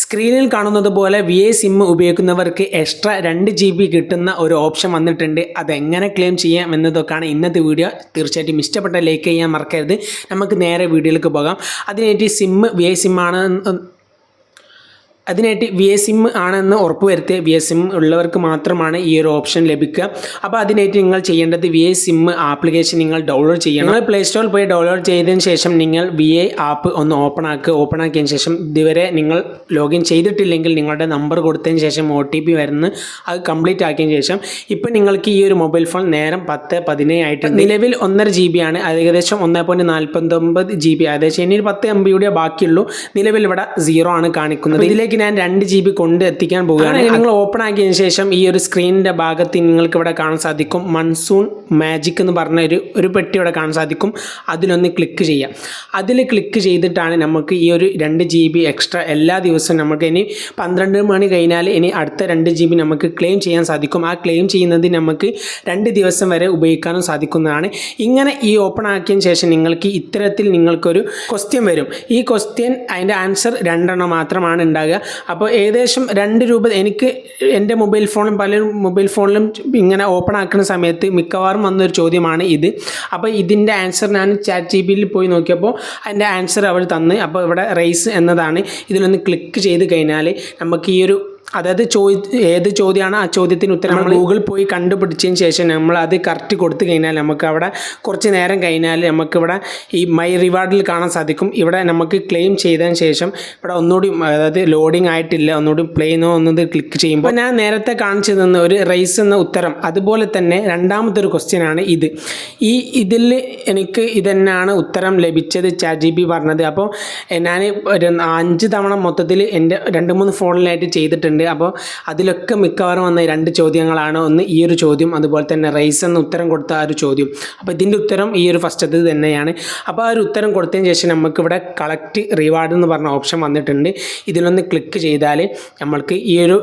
സ്ക്രീനിൽ കാണുന്നത് പോലെ VI സിം ഉപയോഗിക്കുന്നവർക്ക് എക്സ്ട്രാ 2 GB കിട്ടുന്ന ഒരു ഓപ്ഷൻ വന്നിട്ടുണ്ട്. അതെങ്ങനെ ക്ലെയിം ചെയ്യാം എന്നതൊക്കെയാണ് ഇന്നത്തെ വീഡിയോ. തീർച്ചയായിട്ടും ഇഷ്ടപ്പെട്ട ലൈക്ക് ചെയ്യാൻ മറക്കരുത്. നമുക്ക് നേരെ വീഡിയോയിലേക്ക് പോകാം. അതിനായിട്ട് VI സിം ആണ് VI സിം ആണെന്ന് ഉറപ്പുവരുത്തിയ VI സിം ഉള്ളവർക്ക് മാത്രമാണ് ഈ ഒരു ഓപ്ഷൻ ലഭിക്കുക. അപ്പോൾ അതിനായിട്ട് നിങ്ങൾ ചെയ്യേണ്ടത് VI സിം ആപ്ലിക്കേഷൻ നിങ്ങൾ ഡൗൺലോഡ് ചെയ്യണം. നിങ്ങൾ പ്ലേ സ്റ്റോറിൽ പോയി ഡൗൺലോഡ് ചെയ്തതിന് ശേഷം നിങ്ങൾ VI ആപ്പ് ഒന്ന് ഓപ്പൺ ആക്കിയതിന് ശേഷം ഇതുവരെ നിങ്ങൾ ലോഗിൻ ചെയ്തിട്ടില്ലെങ്കിൽ നിങ്ങളുടെ നമ്പർ കൊടുത്തതിന് ശേഷം OTP വരുന്നു. അത് കംപ്ലീറ്റ് ആക്കിയതിന് ശേഷം ഇപ്പോൾ നിങ്ങൾക്ക് ഈ ഒരു മൊബൈൽ ഫോൺ നേരം 10:17 ആയിട്ടുണ്ട്. നിലവിൽ 1.5 GB ആണ്. ഏകദേശം 1.49 GB, ഏകദേശം ഇനി 10 MB കൂടിയേ ബാക്കിയുള്ളൂ. നിലവിൽ ഇവിടെ 0 ആണ് കാണിക്കുന്നത്. ഇതിലേക്ക് ഞാൻ 2 GB കൊണ്ട് എത്തിക്കാൻ പോവുകയാണ്. നിങ്ങൾ ഓപ്പൺ ആക്കിയതിന് ശേഷം ഈ ഒരു സ്ക്രീനിൻ്റെ ഭാഗത്ത് നിങ്ങൾക്ക് ഇവിടെ കാണാൻ സാധിക്കും മൺസൂൺ മാജിക് എന്ന് പറഞ്ഞ ഒരു പെട്ടി ഇവിടെ കാണാൻ സാധിക്കും. അതിലൊന്ന് ക്ലിക്ക് ചെയ്യാം. അതിൽ ക്ലിക്ക് ചെയ്തിട്ടാണ് നമുക്ക് ഈ ഒരു 2 GB എക്സ്ട്രാ എല്ലാ ദിവസവും നമുക്ക് ഇനി 12 മണി കഴിഞ്ഞാൽ ഇനി അടുത്ത 2 GB നമുക്ക് ക്ലെയിം ചെയ്യാൻ സാധിക്കും. ആ ക്ലെയിം ചെയ്യുന്നത് നമുക്ക് 2 ദിവസം വരെ ഉപയോഗിക്കാനും സാധിക്കുന്നതാണ്. ഇങ്ങനെ ഈ ഓപ്പൺ ആക്കിയതിന് ശേഷം നിങ്ങൾക്ക് ഇത്തരത്തിൽ നിങ്ങൾക്കൊരു ക്വസ്റ്റ്യൻ വരും. ഈ ക്വസ്റ്റ്യൻ അതിൻ്റെ ആൻസർ 2 എണ്ണം മാത്രമാണ് ഉണ്ടാകുക. അപ്പോൾ ഏകദേശം 2 രൂപ. എനിക്ക് എൻ്റെ മൊബൈൽ ഫോണിലും പല മൊബൈൽ ഫോണിലും ഇങ്ങനെ ഓപ്പൺ ആക്കുന്ന സമയത്ത് മിക്കവാറും വന്നൊരു ചോദ്യമാണ് ഇത്. അപ്പോൾ ഇതിൻ്റെ ആൻസർ ഞാൻ ChatGPTയിൽ പോയി നോക്കിയപ്പോൾ അതിൻ്റെ ആൻസർ അവർ തന്ന്. അപ്പോൾ ഇവിടെ റൈസ് എന്നതാണ്. ഇതിലൊന്ന് ക്ലിക്ക് ചെയ്ത് കഴിഞ്ഞാൽ നമുക്ക് ഈ ഒരു അതായത് ഏത് ചോദ്യമാണ് ആ ചോദ്യത്തിന് ഉത്തരം നമ്മൾ ഗൂഗിൾ പോയി കണ്ടുപിടിച്ചതിന് ശേഷം നമ്മൾ അത് കറക്റ്റ് കൊടുത്തു കഴിഞ്ഞാൽ നമുക്ക് അവിടെ കുറച്ച് നേരം കഴിഞ്ഞാൽ നമുക്കിവിടെ ഈ മൈ റിവാർഡിൽ കാണാൻ സാധിക്കും. ഇവിടെ നമുക്ക് ക്ലെയിം ചെയ്തതിന് ശേഷം ഇവിടെ ഒന്നുകൂടി അതായത് ലോഡിങ് ആയിട്ടില്ല, ഒന്നുകൂടി പ്ലേന്നോ ഒന്നത് ക്ലിക്ക് ചെയ്യുമ്പോൾ ഞാൻ നേരത്തെ കാണിച്ചു തന്ന ഒരു റൈസ് എന്ന ഉത്തരം അതുപോലെ തന്നെ രണ്ടാമത്തെ ഒരു ക്വസ്റ്റ്യനാണ് ഇത്. ഇതിൽ എനിക്ക് ഇതന്നെയാണ് ഉത്തരം ലഭിച്ചത് ChatGPT പറഞ്ഞത്. അപ്പോൾ ഞാൻ ഒരു 5 തവണ മൊത്തത്തിൽ എൻ്റെ 2-3 ഫോണിലായിട്ട് ചെയ്തിട്ടുണ്ട്. അപ്പോൾ അതിലൊക്കെ മിക്കവാറും വന്ന 2 ചോദ്യങ്ങളാണ്. ഒന്ന് ഈ ഒരു ചോദ്യം, അതുപോലെ തന്നെ റൈസ് എന്ന ഉത്തരം കൊടുത്ത ആ ഒരു ചോദ്യം. അപ്പോൾ ഇതിൻ്റെ ഉത്തരം ഈ ഒരു ഫസ്റ്റത് തന്നെയാണ്. അപ്പോൾ ആ ഒരു ഉത്തരം കൊടുത്തതിന് ശേഷം നമുക്കിവിടെ കളക്ട് റിവാർഡ് എന്ന് പറഞ്ഞ ഓപ്ഷൻ വന്നിട്ടുണ്ട്. ഇതിലൊന്ന് ക്ലിക്ക് ചെയ്താൽ നമ്മൾക്ക് ഈ ഒരു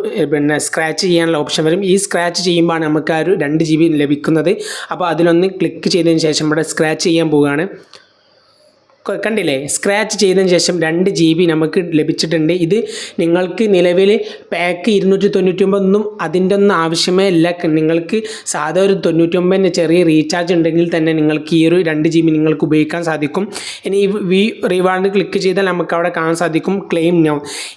സ്ക്രാച്ച് ചെയ്യാനുള്ള ഓപ്ഷൻ വരും. ഈ സ്ക്രാച്ച് ചെയ്യുമ്പോൾ നമുക്ക് ആ ഒരു 2 GB ലഭിക്കുന്നത്. അപ്പോൾ അതിലൊന്ന് ക്ലിക്ക് ചെയ്തതിന് ശേഷം ഇവിടെ സ്ക്രാച്ച് ചെയ്യാൻ പോവുകയാണ്. കണ്ടില്ലേ, സ്ക്രാച്ച് ചെയ്തതിന് ശേഷം 2 GB നമുക്ക് ലഭിച്ചിട്ടുണ്ട്. ഇത് നിങ്ങൾക്ക് നിലവിൽ പാക്ക് 299 അതിൻ്റെ ഒന്നും ആവശ്യമേ ഇല്ല. നിങ്ങൾക്ക് സാധാ ഒരു 99 ചെറിയ റീചാർജ് ഉണ്ടെങ്കിൽ തന്നെ നിങ്ങൾക്ക് ഈ ഒരു 2 GB നിങ്ങൾക്ക് ഉപയോഗിക്കാൻ സാധിക്കും. ഇനി ഈ റിവാർഡ് ക്ലിക്ക് ചെയ്താൽ നമുക്ക് അവിടെ കാണാൻ സാധിക്കും ക്ലെയിം നൗ.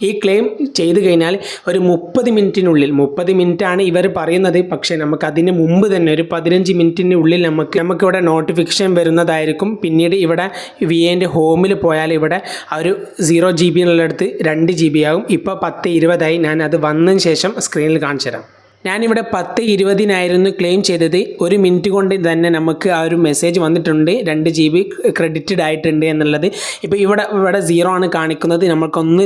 ഈ ക്ലെയിം ചെയ്ത് കഴിഞ്ഞാൽ ഒരു 30 മിനിറ്റിനുള്ളിൽ 30 മിനിറ്റാണ് ഇവർ പറയുന്നത്. പക്ഷേ നമുക്ക് അതിന് മുമ്പ് തന്നെ ഒരു 15 മിനിറ്റിനുള്ളിൽ നമുക്കിവിടെ നോട്ടിഫിക്കേഷൻ വരുന്നതായിരിക്കും. പിന്നീട് ഇവിടെ VI ഹോമിൽ പോയാൽ ഇവിടെ ആ ഒരു 0 GB എന്നുള്ളടത്ത് 2 GB ആകും. ഇപ്പോൾ 10:20 ഞാൻ അത് വന്നതിന് ശേഷം സ്ക്രീനിൽ കാണിച്ചു തരാം. ഞാനിവിടെ 10:20 ക്ലെയിം ചെയ്തത്. 1 മിനിറ്റ് കൊണ്ട് തന്നെ നമുക്ക് ആ ഒരു മെസ്സേജ് വന്നിട്ടുണ്ട് 2 GB ക്രെഡിറ്റഡ് ആയിട്ടുണ്ട് എന്നുള്ളത്. ഇപ്പോൾ ഇവിടെ 0 ആണ് കാണിക്കുന്നത്. നമുക്കൊന്ന്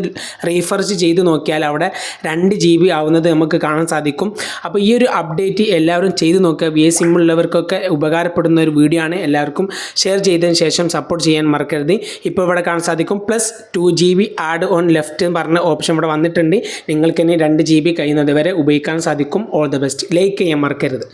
റീഫ്രഷ് ചെയ്ത് നോക്കിയാൽ അവിടെ 2 GB ആവുന്നത് നമുക്ക് കാണാൻ സാധിക്കും. അപ്പോൾ ഈ ഒരു അപ്ഡേറ്റ് എല്ലാവരും ചെയ്ത് നോക്കുക. VI സിം ഉള്ളവർക്കൊക്കെ ഉപകാരപ്പെടുന്ന ഒരു വീഡിയോ ആണ്. എല്ലാവർക്കും ഷെയർ ചെയ്തതിന് ശേഷം സപ്പോർട്ട് ചെയ്യാൻ മറക്കരുത്. ഇപ്പോൾ ഇവിടെ കാണാൻ സാധിക്കും +2 GB ആഡ് ഓൺ ലെഫ്റ്റ് എന്ന് പറഞ്ഞ ഓപ്ഷൻ ഇവിടെ വന്നിട്ടുണ്ട്. നിങ്ങൾക്ക് ഇനി 2 GB കഴിയുന്നത് വരെ ഉപയോഗിക്കാൻ സാധിക്കും. All the best. ലൈക്ക് ചെയ്യാൻ മറക്കരുത്.